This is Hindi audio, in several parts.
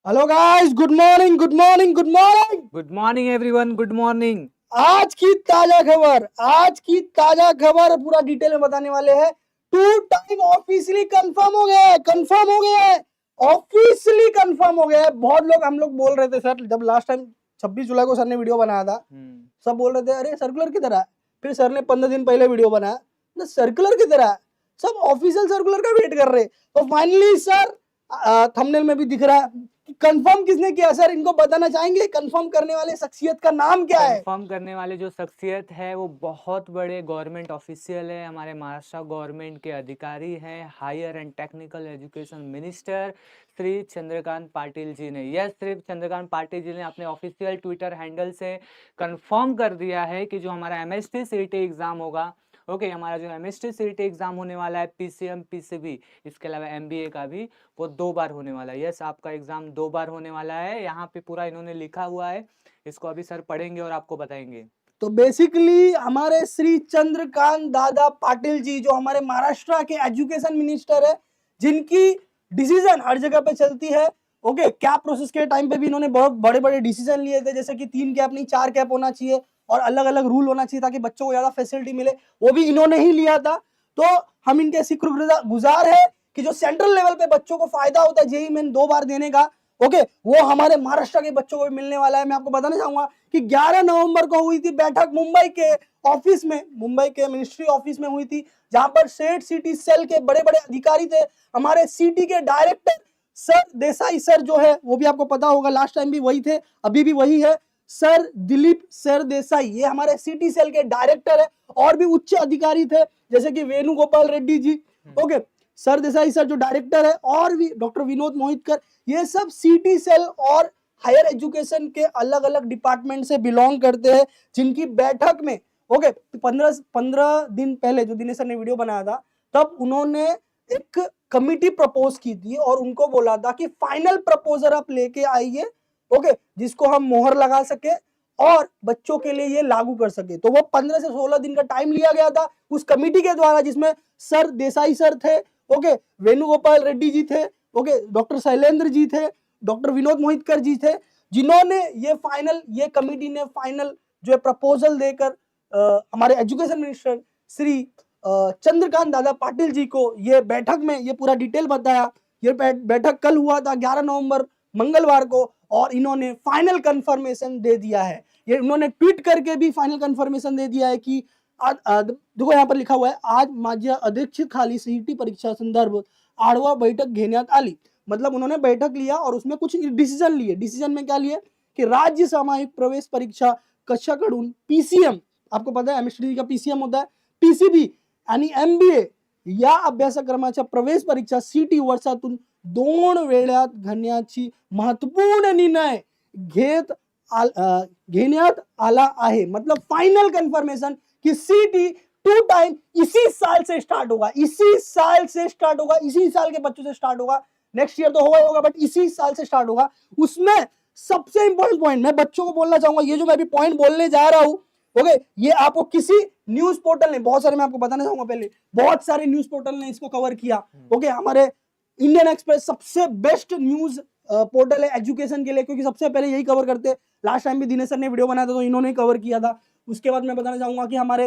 Hello guys, good morning good morning good morning. Good morning everyone, good morning. आज की ताजा खबर पूरा डिटेल में बताने वाले हैं। 2 टाइम ऑफिशियली कंफर्म हो गया है, ऑफिशियली कंफर्म हो गया है। बहुत लोग हम लोग बोल रहे थे सर, जब लास्ट टाइम 26 जुलाई को सर ने वीडियो बनाया था, सब बोल रहे थे अरे सर्कुलर की तरह। फिर सर ने 15 दिन पहले वीडियो बनाया ना, सर्कुलर की तरह। सब ऑफिशियल सर्कुलर का वेट कर रहे। तो फाइनली सर, थंबनेल में भी दिख रहा है, कंफर्म किसने किया सर, इनको बताना चाहेंगे कंफर्म करने वाले शख्सियत का नाम क्या है? कंफर्म करने वाले जो शख्सियत है वो बहुत बड़े गवर्नमेंट ऑफिशियल है, हमारे महाराष्ट्र गवर्नमेंट के अधिकारी हैं, higher and technical education minister Shri Chandrakant Patil ji ने। यस, श्री चंद्रकांत पाटिल जी ने अपने ऑफिशियल ट्विटर हैंडल से कंफर्म कर दिया है कि जो हमारा एमएसटी सीईटी एग्जाम होगा, हमारा जो एमएसटी सीईटी एग्जाम होने वाला है, पीसीएम पीसीबी, इसके अलावा एमबीए का भी, वो 2 बार होने वाला है। यस, आपका एग्जाम 2 बार होने वाला है। यहाँ पे पूरा इन्होंने लिखा हुआ है, इसको अभी सर पढ़ेंगे और आपको बताएंगे। तो बेसिकली हमारे श्री चंद्रकांत दादा पाटिल जी, जो हमारे महाराष्ट्र के एजुकेशन मिनिस्टर है, जिनकी डिसीजन हर जगह पे चलती है। कैप प्रोसेस के टाइम पे भी इन्होंने बहुत बड़े बड़े डिसीजन लिए थे, जैसे कि 3 कैप नहीं 4 कैप होना चाहिए और अलग अलग रूल होना चाहिए ताकि बच्चों को ज्यादा फैसिलिटी मिले, वो भी इन्होंने ही लिया था। तो हम इनके शुक्रगुजार है कि जो सेंट्रल लेवल पे बच्चों को फायदा होता है जेईई मेन 2 बार देने का, वो हमारे महाराष्ट्र के बच्चों को मिलने वाला है। मैं आपको बताना चाहूंगा कि 11 नवंबर को हुई थी बैठक मुंबई के ऑफिस में, मुंबई के मिनिस्ट्री ऑफिस में हुई थी, जहां पर स्टेट सिटी सेल के बड़े बड़े अधिकारी थे। हमारे सिटी के डायरेक्टर सर देसाई सर जो है, वो भी आपको पता होगा, लास्ट टाइम भी वही थे, अभी भी वही है, सर दिलीप सर देसाई, ये हमारे सिटी सेल के डायरेक्टर है। और भी उच्च अधिकारी थे जैसे कि वेणुगोपाल रेड्डी जी, सर देसाई सर जो डायरेक्टर है, और भी डॉक्टर विनोद मोहितकर, ये सब सिटी सेल और हायर एजुकेशन के अलग अलग डिपार्टमेंट से बिलोंग करते हैं, जिनकी बैठक में 15 दिन पहले जो दिनेश सर ने वीडियो बनाया था, तब उन्होंने एक कमिटी प्रपोज की थी और उनको बोला था कि फाइनल प्रपोजल आप लेके आइए, जिसको हम मोहर लगा सके और बच्चों के लिए ये लागू कर सके। तो वो 15 से 16 दिन का टाइम लिया गया था उस कमिटी के द्वारा, जिसमें सर देसाई सर थे, वेणुगोपाल रेड्डी जी थे, डॉक्टर शैलेंद्र जी थे, डॉक्टर विनोद मोहितकर जी थे, जिन्होंने ये कमिटी ने फाइनल जो है प्रपोजल देकर हमारे एजुकेशन मिनिस्टर श्री चंद्रकांत दादा पाटिल जी को ये बैठक में ये पूरा डिटेल बताया। ये बैठक कल हुआ था 11 नवंबर मंगलवार को, और इन्होंने फाइनल कंफर्मेशन दे दिया है। ये इन्होंने ट्वीट करके भी फाइनल कंफर्मेशन दे दिया है कि देखो यहाँ पर लिखा हुआ है, आज माझ्या अध्यक्षतेखाली सीईटी परीक्षा संदर्भ आढावा बैठक घेण्यात आली। मतलब उन्होंने बैठक लिया और उसमें कुछ डिसीजन लिए। डिसीजन में क्या लिए कि राज्य सामायिक प्रवेश परीक्षा कक्षाकडून पीसीएम, आपको पता है एमएसटी का पीसीएम होता है, पीसीबी आणि एमबीए या अभ्यासक्रमाच्या प्रवेश परीक्षा सीटी वर्षातून 2 वेळात घेण्याची महत्वपूर्ण निर्णय घेण्यात आला आहे। मतलब फाइनल कंफर्मेशन कि सीटी 2 टाइम इसी साल से स्टार्ट होगा, इसी साल के बच्चों से स्टार्ट होगा। नेक्स्ट ईयर तो होगा बट इसी साल से स्टार्ट होगा। उसमें सबसे इंपॉर्टेंट पॉइंट मैं बच्चों को बोलना चाहूंगा, ये जो मैं अभी पॉइंट बोलने जा रहा हूं, ये आपको किसी न्यूज पोर्टल ने, बहुत सारे मैं आपको बताना चाहूंगा, पहले बहुत सारे न्यूज पोर्टल ने इसको कवर किया। हमारे इंडियन एक्सप्रेस सबसे बेस्ट न्यूज पोर्टल है एजुकेशन के लिए, क्योंकि सबसे पहले यही कवर करते हैं। लास्ट टाइम भी दिनेश सर ने वीडियो बनाया था तो इन्होंने कवर किया था। उसके बाद मैं बताना चाहूंगा कि हमारे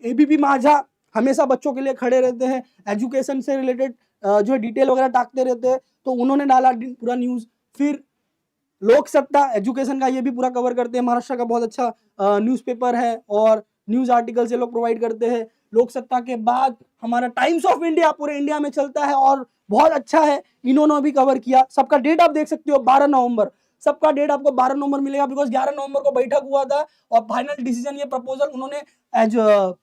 एबीपी माझा हमेशा बच्चों के लिए खड़े रहते हैं, एजुकेशन से रिलेटेड जो डिटेल वगैरह टाकते रहते हैं, तो उन्होंने डाला पूरा न्यूज। फिर लोक सत्ता एजुकेशन का ये भी पूरा कवर करते हैं, महाराष्ट्र का बहुत अच्छा न्यूज़पेपर है और न्यूज आर्टिकल से लोग प्रोवाइड करते हैं। लोक सत्ता के बाद हमारा टाइम्स ऑफ इंडिया पूरे इंडिया में चलता है और बहुत अच्छा है, इन्होंने भी कवर किया। सबका डेट आप देख सकते हो 12 नवंबर, सबका डेट आपको 12 नवंबर मिलेगा, बिकॉज 11 नवंबर को बैठक हुआ था और फाइनल डिसीजन ये प्रपोजल उन्होंने एज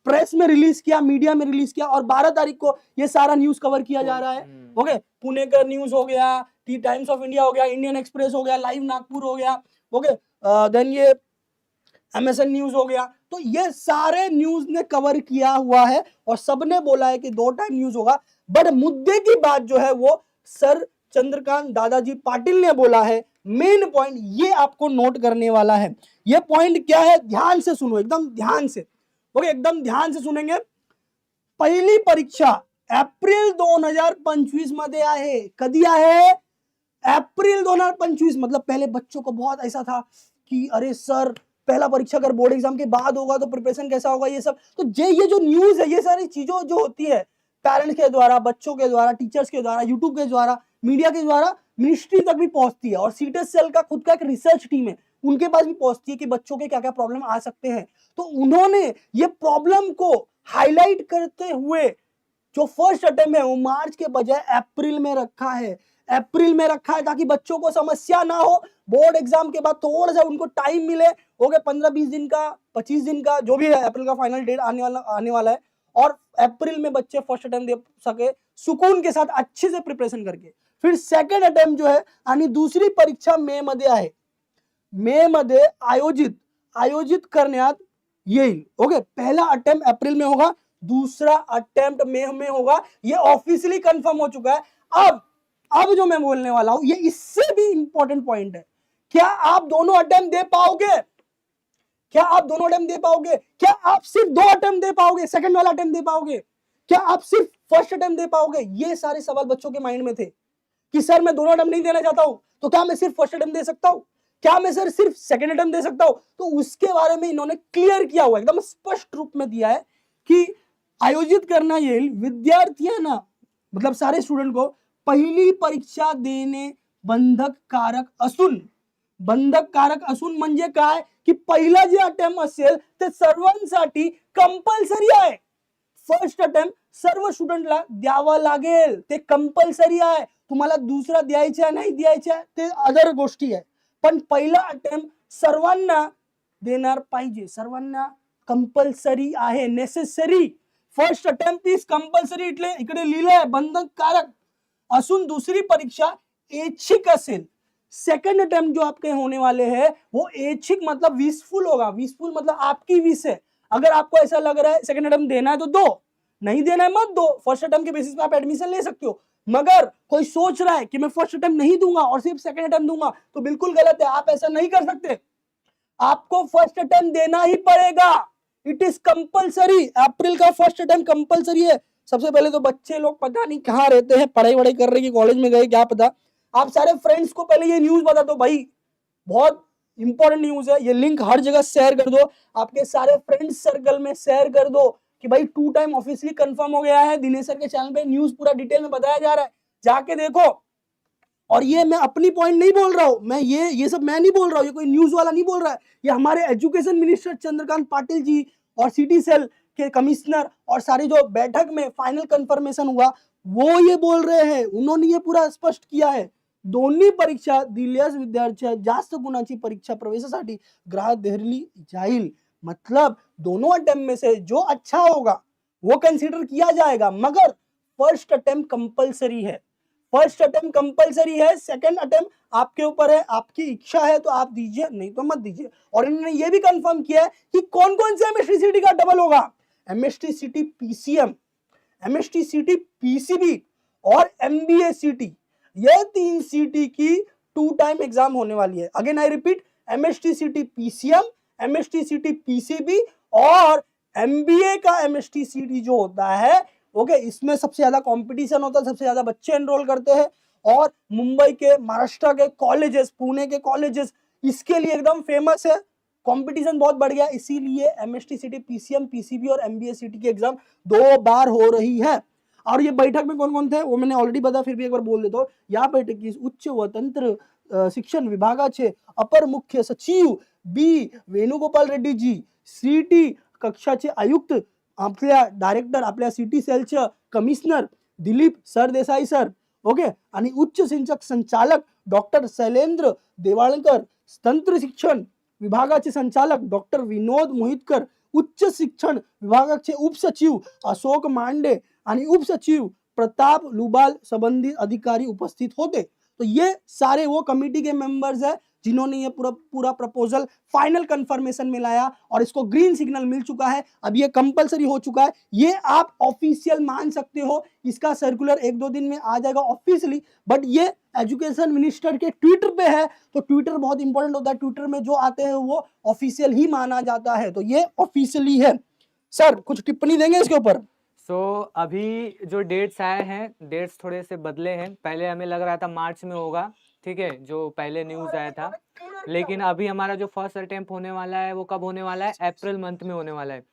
प्रेस में रिलीज किया, मीडिया में रिलीज किया, और 12 तारीख को ये सारा न्यूज कवर किया जा रहा है। पुणे का न्यूज हो गया, टी टाइम्स ऑफ इंडिया हो गया, इंडियन एक्सप्रेस हो गया, लाइव नागपुर हो गया, देन ये एमएसएन न्यूज हो गया। तो ये सारे न्यूज ने कवर किया हुआ है और सबने बोला है कि 2 टाइम न्यूज होगा। बट मुद्दे की बात जो है वो सर चंद्रकांत दादाजी पाटिल ने बोला है। मेन पॉइंट ये आपको नोट करने वाला है। ये पॉइंट क्या है, ध्यान से सुनो, एकदम ध्यान से, एकदम ध्यान से सुनेंगे। पहिली परीक्षा एप्रिल 2025 मध्ये आहे। कधी आहे? अप्रैल 2025, मतलब पहले बच्चों को बहुत ऐसा था कि अरे सर पहला परीक्षा अगर बोर्ड एग्जाम के बाद होगा तो प्रिपरेशन कैसा होगा, ये सब। तो ये जो न्यूज है, ये सारी चीजों जो होती है पेरेंट्स के द्वारा, बच्चों के द्वारा, टीचर्स के द्वारा, यूट्यूब के द्वारा, मीडिया के द्वारा मिनिस्ट्री तक भी पहुंचती है। और सीटेस सेल का खुद का एक रिसर्च टीम है, उनके पास भी पहुंचती है कि बच्चों के क्या क्या प्रॉब्लम आ सकते हैं। तो उन्होंने ये प्रॉब्लम को हाईलाइट करते हुए जो फर्स्ट अटेम्प्ट है वो मार्च के बजाय अप्रैल में रखा है। अप्रैल में रखा है ताकि बच्चों को समस्या ना हो, बोर्ड एग्जाम के बाद थोड़ा सा उनको टाइम मिले। हो गया 15-20 दिन का, 25 दिन का, जो भी है, अप्रैल का फाइनल डेट आने वाला है। और अप्रैल में बच्चे फर्स्ट अटेम्प्ट दे सके सुकून के साथ, अच्छे से प्रिपरेशन करके। फिर सेकंड अटेम्प्ट जो है आणि दुसरी परीक्षा मे मध्ये आहे, मे मध्ये आयोजित करण्यात येईल। ओके, पहला अटेम्प्ट अप्रैल में होगा, दूसरा अटेम्प्ट मे में होगा। ये ऑफिशियली कंफर्म हो चुका है। अब जो मैं बोलने वाला हूं ये इससे भी इंपॉर्टेंट पॉइंट है। क्या आप दोनों अटेम्प्ट दे पाओगे? क्या आप दोनों अटेम्प्ट दे पाओगे? क्या आप सिर्फ 2 अटेम्प्ट दे पाओगे, सेकंड वाला अटेम्प्ट दे पाओगे? क्या आप सिर्फ फर्स्ट अटेम्प्ट दे पाओगे? ये सारे सवाल बच्चों के माइंड में थे कि सर मैं दोनों अटेम्प्ट नहीं देना चाहता हूं, तो क्या मैं सिर्फ फर्स्ट अटेम्प्ट दे सकता हूं? क्या मैं सर सिर्फ सेकंड अटेम्प्ट दे सकता हूं? तो उसके बारे में इन्होंने क्लियर किया हुआ, एकदम स्पष्ट रूप में दिया है कि आयोजित करना येईल विद्यार्थ्यांना, मतलब सारे स्टूडेंट को पहिली परीक्षा देणे बंधनकारक असून म्हणजे काय की पहिला जे अटेम्प्ट असेल ते सर्वांसाठी कंपल्सरी आहे। फर्स्ट अटेम्प्ट सर्व स्टुडंटला द्यावा लागेल, ते कंपल्सरी आहे। तुम्हाला दुसरा द्यायचा नाही द्यायचा ते अदर गोष्टी आहे, पण पहिला अटेम्प्ट सर्वांना देणार पाहिजे, सर्वांना कंपल्सरी आहे, necessary. First attempt is compulsory, इकडे लिहिलंय बंधनकारक असून दूसरी परीक्षा ऐच्छिक असेल। सेकंड अटेम्प्ट जो आपके होने वाले हैं वो ऐच्छिक मतलब विशफुल होगा। विशफुल मतलब आपकी विश है। अगर आपको ऐसा लग रहा है सेकंड अटेम्प्ट देना है तो दो, नहीं देना है मत दो। फर्स्ट अटेम्प्ट के बेसिस पे आप एडमिशन ले सकते हो। मगर कोई सोच रहा है कि मैं फर्स्ट अटेम्प्ट नहीं दूंगा और सिर्फ सेकंड अटेम्प्ट दूंगा, तो बिल्कुल गलत है। आप ऐसा नहीं कर सकते, आपको फर्स्ट अटेम्प्ट देना ही पड़ेगा। It is compulsory. अप्रैल का फर्स्ट अटेम्प्ट कंपल्सरी है। सबसे पहले तो बच्चे लोग पता नहीं कहाँ रहते हैं, पढ़ाई वढ़ाई कर रहे हैं कि कॉलेज में गए, क्या पता। आप सारे फ्रेंड्स को पहले ये न्यूज बता दो भाई, बहुत इंपॉर्टेंट न्यूज है। ये लिंक हर जगह शेयर कर दो, आपके सारे फ्रेंड्स सर्कल में शेयर कर दो कि भाई 2 टाइम ऑफिशियली कंफर्म हो गया है। दिनेश सर के चैनल पे न्यूज पूरा डिटेल में बताया जा रहा है, जाके देखो। और ये मैं अपनी पॉइंट नहीं बोल रहा हूं, मैं ये सब मैं नहीं बोल रहा हूं, ये कोई न्यूज वाला नहीं बोल रहा है। ये हमारे एजुकेशन मिनिस्टर चंद्रकांत पाटिल जी और सिटी सेल के कमिश्नर और सारी जो बैठक में फाइनल कंफर्मेशन हुआ वो ये बोल रहे हैं। उन्होंने ये पूरा स्पष्ट किया है, दोन्ही परीक्षा दिल्यास विद्यार्थी जास्त गुणाची परीक्षा प्रवेशासाठी ग्राह्य धरली जाईल। मतलब दोनों अटेम्प्ट में से जो अच्छा होगा वो कंसीडर किया जाएगा, मगर फर्स्ट अटेम्प्ट कंपल्सरी है। फर्स्ट अटेम्प्ट कंपल्सरी है, सेकंड अटेम्प्ट आपके ऊपर है, आपकी इच्छा है तो आप दीजिए, नहीं तो मत दीजिए। और इन्होंने ये भी कंफर्म किया है कि कौन कौन से एमएसटी सीटी का डबल होगा। एमएसटी सीटी पीसीएम, एमएसटी सीटी पीसीबी और एमबीए सीटी, ये 3 सीटी की 2 टाइम एग्जाम होने वाली है। अगेन आई रिपीट, एमएसटी सीटी पीसीएम, एमएसटी सीटी पीसीबी और एमबीए का एमएसटी सीटी जो होता है, ओके, इसमें सबसे ज्यादा कंपटीशन होता है, सबसे ज्यादा बच्चे एनरोल करते हैं। और मुंबई के, महाराष्ट्र के कॉलेजेस, पुणे के कॉलेजेस इसके लिए एकदम फेमस है। कंपटीशन बहुत बढ़ गया, इसीलिए एमएसटी सीटी पीसीएम, पीसीबी और एमबीए सीटी की एग्जाम 2 बार हो रही है। और ये बैठक में कौन कौन थे वो मैंने ऑलरेडी बताया, फिर भी एक बार बोल देता हूँ। या बैठकीस उच्च व तंत्र शिक्षण विभागाचे अपर मुख्य सचिव बी वेणुगोपाल रेड्डी जी, सीटी कक्षाचे आयुक्त, आपल्या डायरेक्टर, आपल्या सिटी सेलचे commissioner Dilip Sardesai sir, okay, आणि उच्च शिक्षक संचालक डॉक्टर शैलेंद्र देवाळकर, तंत्र शिक्षण विभागाचे संचालक डॉक्टर विनोद मोहितकर, उच्च शिक्षण विभागाचे उपसचिव अशोक मांडे आणि उपसचिव प्रताप लुबाल संबंधित अधिकारी उपस्थित होते। तो ये सारे वो कमेटी के मेंबर्स हैं जिन्होंने ये पूरा प्रपोजल फाइनल कंफर्मेशन में लाया और इसको ग्रीन सिग्नल मिल चुका है। अब ये कंपलसरी हो चुका है, ये आप ऑफिशियल मान सकते हो। इसका सर्कुलर 1-2 दिन में आ जाएगा ऑफिशियली, बट ये एजुकेशन मिनिस्टर के ट्विटर पे है, तो ट्विटर बहुत इंपॉर्टेंट होता है। ट्विटर में जो आते हैं वो ऑफिशियल ही माना जाता है, तो ये ऑफिशियली है। सर कुछ टिप्पणी देंगे इसके ऊपर? अभी जो डेट्स आए हैं, डेट्स थोड़े से बदले हैं। पहले हमें लग रहा था मार्च में होगा, ठीक है, जो पहले न्यूज़ आया था। लेकिन अभी हमारा जो फर्स्ट अटेम्प्ट होने वाला है वो कब होने वाला है? अप्रैल मंथ में होने वाला है।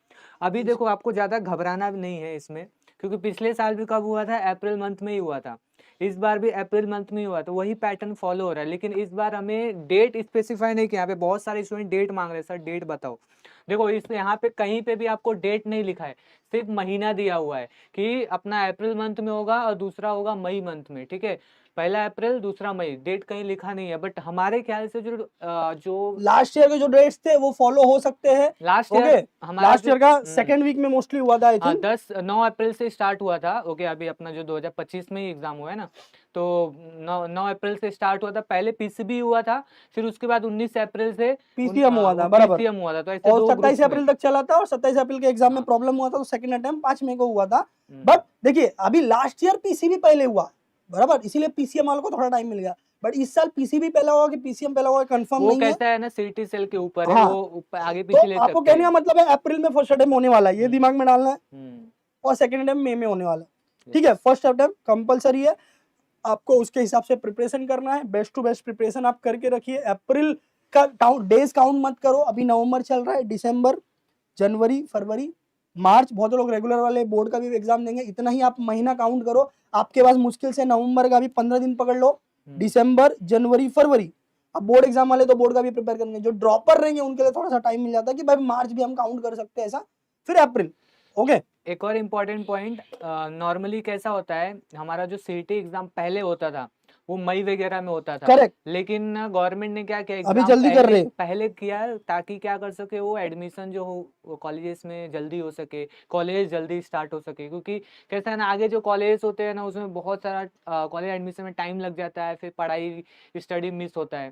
अभी देखो आपको ज़्यादा घबराना भी नहीं है इसमें, क्योंकि पिछले साल भी कब हुआ था? अप्रैल मंथ में ही हुआ था। इस बार भी अप्रैल मंथ में ही हुआ, तो वही पैटर्न फॉलो हो रहा है। लेकिन इस बार हमें डेट स्पेसिफाई नहीं किया। यहाँ पे बहुत सारे स्टूडेंट डेट मांग रहे हैं, सर डेट बताओ। देखो इस यहाँ पे कहीं पे भी आपको डेट नहीं लिखा है, सिर्फ महीना दिया हुआ है कि अपना अप्रैल मंथ में होगा और दूसरा होगा मई मंथ में, ठीक है। पहला अप्रैल दूसरा मई, डेट कहीं लिखा नहीं है। बट हमारे ख्याल से जो लास्ट ईयर के जो डेट्स थे वो फॉलो हो सकते हैं। लास्ट ओके, ईयर हमारा लास्ट जो ईयर का सेकंड वीक में मोस्टली हुआ था आई हाँ थिंक। 9 अप्रैल से स्टार्ट हुआ था। ओके, अभी अपना जो 2025 में ही एग्जाम हुआ है ना, तो 9 अप्रैल से स्टार्ट हुआ था। पहले पीसीबी हुआ था, फिर उसके बाद 19 अप्रैल से पीसीएम हुआ था, बराबर। पीसीएम हुआ था। तो ऐसे और दो 27 ग्रुप्स में। अप्रैल तक चला था, और 27 अप्रैल के एग्जाम में हाँ। प्रॉब्लम हुआ था, तो सेकंड अटेम्प्ट 5 मई को हुआ था। बट देखिए अभी लास्ट ईयर पीसीबी पहले हुआ, बराबर, इसीलिए पीसीएम वालों को थोड़ा टाइम मिल गया। बट इस साल पीसीबी पहला होगा कि पीसीएम पहला होगा कंफर्म वो नहीं है। कैसा है ना, सिटी सेल के ऊपर है, हाँ, वो आगे तो पीछे ले आपको सकते कहने का हैं। मतलब है अप्रैल में फर्स्ट अटेम्प्ट होने वाला है, ये दिमाग में डालना है। और सेकंड अटेम्प्ट मई में होने वाला है, ठीक है। फर्स्ट अटेम्प्ट कंपलसरी है, आपको उसके हिसाब से प्रिपरेशन करना है। बेस्ट टू बेस्ट प्रिपरेशन आप करके रखिए। अप्रैल का डेज काउंट मत करो, अभी नवंबर चल रहा है, दिसंबर, जनवरी, फरवरी, मार्च, बहुत लोग रेगुलर वाले बोर्ड का भी एग्जाम देंगे, इतना ही आप महीना काउंट करो। आपके पास मुश्किल से नवंबर का भी 15 दिन पकड़ लो, दिसंबर, जनवरी, फरवरी। अब बोर्ड एग्जाम वाले तो बोर्ड का भी प्रिपेयर करेंगे, जो ड्रॉपर रहेंगे उनके लिए थोड़ा सा टाइम मिल जाता है कि भाई मार्च भी हम काउंट कर सकते हैं, ऐसा, फिर अप्रैल। ओके, एक और इम्पोर्टेंट पॉइंट, नॉर्मली कैसा होता है, हमारा जो सीटी एग्जाम पहले होता था वो मई वगैरह में होता था। करेक्ट। लेकिन गवर्नमेंट ने क्या किया, अभी एग्जाम जल्दी कर रहे पहले किया है, ताकि क्या कर सके, वो एडमिशन जो हो कॉलेजेस में जल्दी हो सके, कॉलेज जल्दी स्टार्ट हो सके। क्योंकि कैसा है ना, आगे जो कॉलेज होते हैं ना, उसमें बहुत सारा कॉलेज एडमिशन में टाइम लग जाता है, फिर पढ़ाई स्टडी मिस होता है।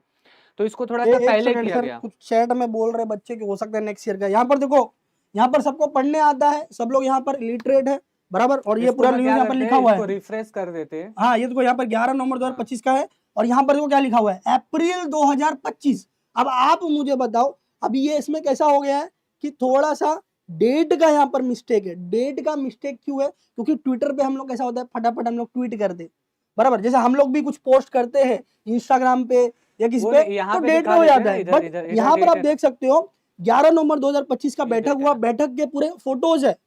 तो इसको थोड़ा सा एक पहले सेकंड किया सर, गया। कुछ चैट में बोल रहे बच्चे कि हो सकता है नेक्स्ट ईयर का। यहाँ पर देखो, यहाँ पर सबको पढ़ने आता है, सब लोग यहाँ पर लिटरेट है, बराबर। और ये इसको पूरा ना न्यूज क्या यहाँ पर करते लिखा हैं, हुआ इसको है। रिफ्रेश कर देते हैं। हाँ, ये देखो यहाँ पर 11 नवंबर 2025 का है, और यहाँ पर देखो क्या लिखा हुआ है, अप्रैल 2025। अब आप मुझे बताओ, अभी ये इसमें कैसा हो गया है कि थोड़ा सा डेट का यहाँ पर मिस्टेक है। डेट का मिस्टेक क्यों है? क्योंकि ट्विटर पे हम लोग कैसा होता है, फटाफट हम लोग ट्वीट कर दे, बराबर। जैसे हम लोग भी कुछ पोस्ट करते हैं इंस्टाग्राम पे या किस वो पे, यहाँ तो पे डेट पे दिखा हो देते हैं जाता ना, है। इधर बट इधर इधर यहाँ पर डेट आप है ना, देख सकते हो 11 नवंबर 2025 का ये बैठक डेट हुआ, है। बैठक के पूरे फोटोज है,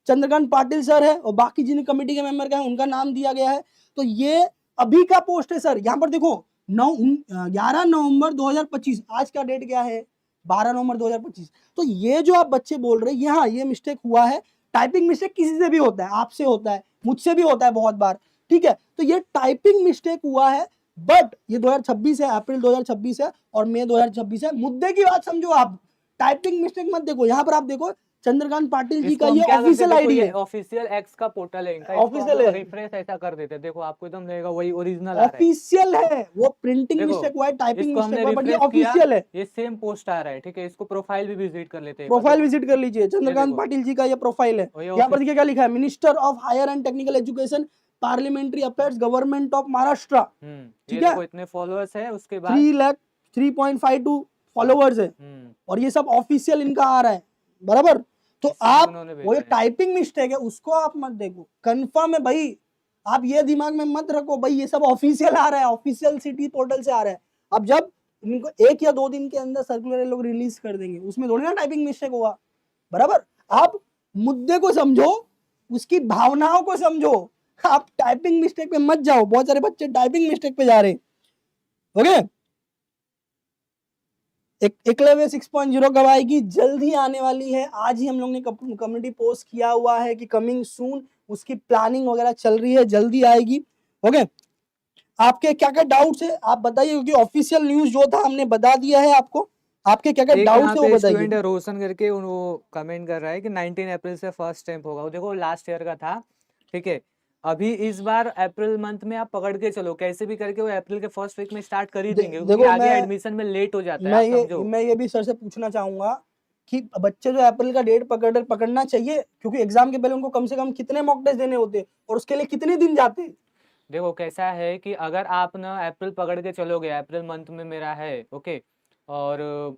चंद्रकांत पाटिल सर है और बाकी जिन कमेटी के मेंबर का है उनका नाम दिया गया है। तो ये अभी का पोस्ट है सर, यहाँ पर देखो 11 नवंबर 2025, आज का डेट क्या है, 12 नवंबर 2025। तो ये जो आप बच्चे बोल रहे हैं, ये हाँ ये मिस्टेक हुआ है। टाइपिंग मिस्टेक किसी से भी होता है, आपसे होता है, मुझसे भी होता है बहुत बार, ठीक है। तो ये टाइपिंग मिस्टेक हुआ है, बट ये 2026 है, अप्रैल 2026 है और मई 2026 है। मुद्दे की बात समझो आप, टाइपिंग मिस्टेक मत देखो। यहाँ पर आप देखो चंद्रकांत पाटिल जी इसको का हम ये क्या करते ऑफिशियल हैं, देखो आईडी ये है, ऑफिशियल एक्स का पोर्टल है इनका, इसको हम ऑफिशियल लोग है, रिफ्रेश ऐसा कर देते हैं। देखो आपको एकदम लगेगा वही ओरिजिनल आ रहा है। ऑफिशियल है। वो प्रिंटिंग देखो मिस्टेक हुआ है, टाइपिंग इसको मिस्टेक हमने हुआ है, बट ये रिफ्रेश किया, ऑफिशियल है। ये सेम पोस्ट आ रहा है, ठीक है। इसको प्रोफाइल भी विजिट कर लेते हैं एक बार, प्रोफाइल देखो विजिट कर लीजिए, ये चंद्रकांत देखो, पाटिल जी का ये प्रोफाइल है। और ये यहाँ पर ऑफिस देखिए क्या लिखा है, minister of higher and technical education, parliamentary affairs, government of Maharashtra, ये ठीक है। देखो इतने फॉलोअर्स है, उसके बाद 3,52 फॉलोवर्स है, और ये सब ऑफिशियल इनका आ रहा है, बराबर। तो इसमें आप उन्होंने वो भेजा ये है। टाइपिंग मिस्टेक है उसको आप मत देखो, कंफर्म है भाई। आप ये दिमाग में मत रखो भाई ये सब ऑफिशियल आ रहा है, ऑफिशियल सिटी पोर्टल से आ रहा है। अब जब इनको 1 या 2 दिन के अंदर सर्कुलर लोग रिलीज कर देंगे, उसमें थोड़ी ना टाइपिंग मिस्टेक होगा, बराबर। आप मुद्दे को समझो, उसकी भावनाओं को समझो, आप टाइपिंग मिस्टेक पे मत जाओ। बहुत सारे बच्चे टाइपिंग मिस्टेक पे जा रहे हैं, ओके। एकलव्य 6.0 कब आएगी? जल्द ही आने वाली है। आज ही हम लोग ने कम्युनिटी पोस्ट किया हुआ है कि कमिंग सून, उसकी प्लानिंग वगैरह चल रही है, जल्दी आएगी, ओके। आपके क्या क्या डाउट्स है आप बताइए, क्योंकि ऑफिशियल न्यूज जो था हमने बता दिया है आपको। आपके क्या क्या एक डाउट्स यहाँ है वो पे बताइए। स्टूडेंट है रोशन करके, वो कमेंट कर रहा है कि 19 अप्रैल से फर्स्ट टाइम होगा। देखो लास्ट ईयर का था, ठीक है। अभी इस बार अप्रैल मंथ में आप पकड़ के चलो, कैसे भी करके वो अप्रैल के फर्स्ट वीक में स्टार्ट कर ही देंगे, क्योंकि देखो आगे एडमिशन में लेट हो जाता है, आप समझो। मैं ये भी सर से पूछना चाहूंगा कि बच्चे जो अप्रैल का डेट पकड़ना चाहिए, क्योंकि एग्जाम के पहले उनको कम से कम कितने मॉक टेस्ट देने होते और उसके लिए कितने दिन जाते? देखो कैसा है कि अगर आप ना अप्रैल पकड़ के चलोगे, अप्रैल मंथ में मेरा है, ओके, और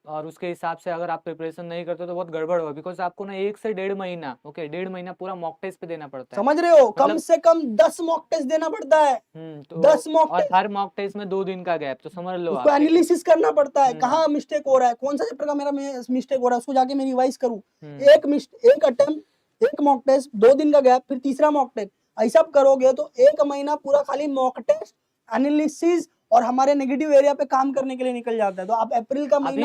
और उसके हिसाब से अगर आप प्रिपरेशन नहीं करते तो बहुत गड़बड़ होगा, बिकॉज आपको ना 1 से 1.5 महीना, ओके 1.5 महीना पूरा मॉक टेस्ट पे देना पड़ता है। समझ रहे हो, कम मतलब से कम 10 मॉक टेस्ट देना पड़ता है, तो 10 मॉक और टेस्ट, हर मॉक टेस्ट में 2 दिन का गैप, तो समझ लो उसको आप एक एनालिसिस करना पड़ता है, हम्म कहाँ मिस्टेक हो रहा है, कौन सा चैप्टर का मेरा मिस्टेक हो रहा है, उसको जाके मैं रिवाइज करूँ। हम्म एक अटेम्प्ट, एक मॉक टेस्ट, 2 दिन का गैप, फिर तीसरा मॉक टेस्ट, ऐसा करोगे तो 1 महीना पूरा खाली मॉक टेस्ट, एनालिसिस और हमारे नेगेटिव एरिया पे काम करने के लिए निकल जाता है। तो आप अप्रैल का अभी महीना